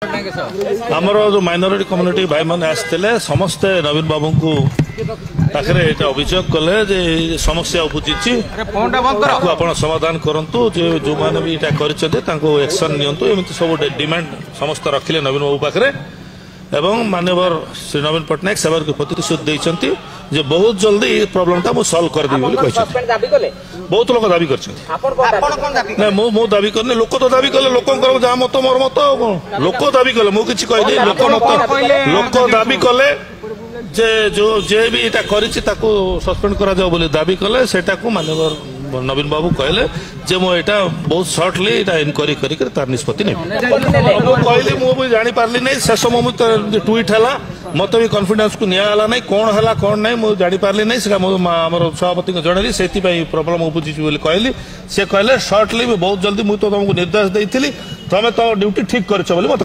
आमर जो minority community भाई मैंने आसते समस्ते नवीन बाबू को पाखे अभियोग कले समस्या उपजी आप समाधान करूँ जो मैंने भी एक्शन नियंतु सब डिमांड समस्त रखिले नवीन बाबू पाखे एवं मानवर श्री नवीन पट्टनायक सेवा को प्रतिश्रुति देते जे बहुत जल्दी प्रॉब्लम टा सॉल्व कर दी बहुत लोग दाबी कर दाबी करने लोक तो दाबी कले लोक जहाँ मत मोर मत लोक दाबी कले मुझे किसी कहनी लोक लोक दाबी कले जे जो जे भी इटा करिछि ताको सस्पेंड करा जाओ बोली दाबी कले सेटा को मानवर नवीन बाबू कहले जे मो एटा बहुत शॉर्टली एटा इनक्वारी करी कर तार निष्पत्ति नै कहली मु भी जानि पारली नै शेष मोमेंट ट्वीट हला मत भी कॉन्फिडेंस को निया हला नै कोन हला कोन नै मु जानि पारली नै से हमर सभापति को जणली सेति पई प्रॉब्लम उपजी बोली कहली से कहले शॉर्टली बहुत जल्दी मु तो तुमको निर्देश देइथिली तमे तो ड्यूटी ठीक करछ बोली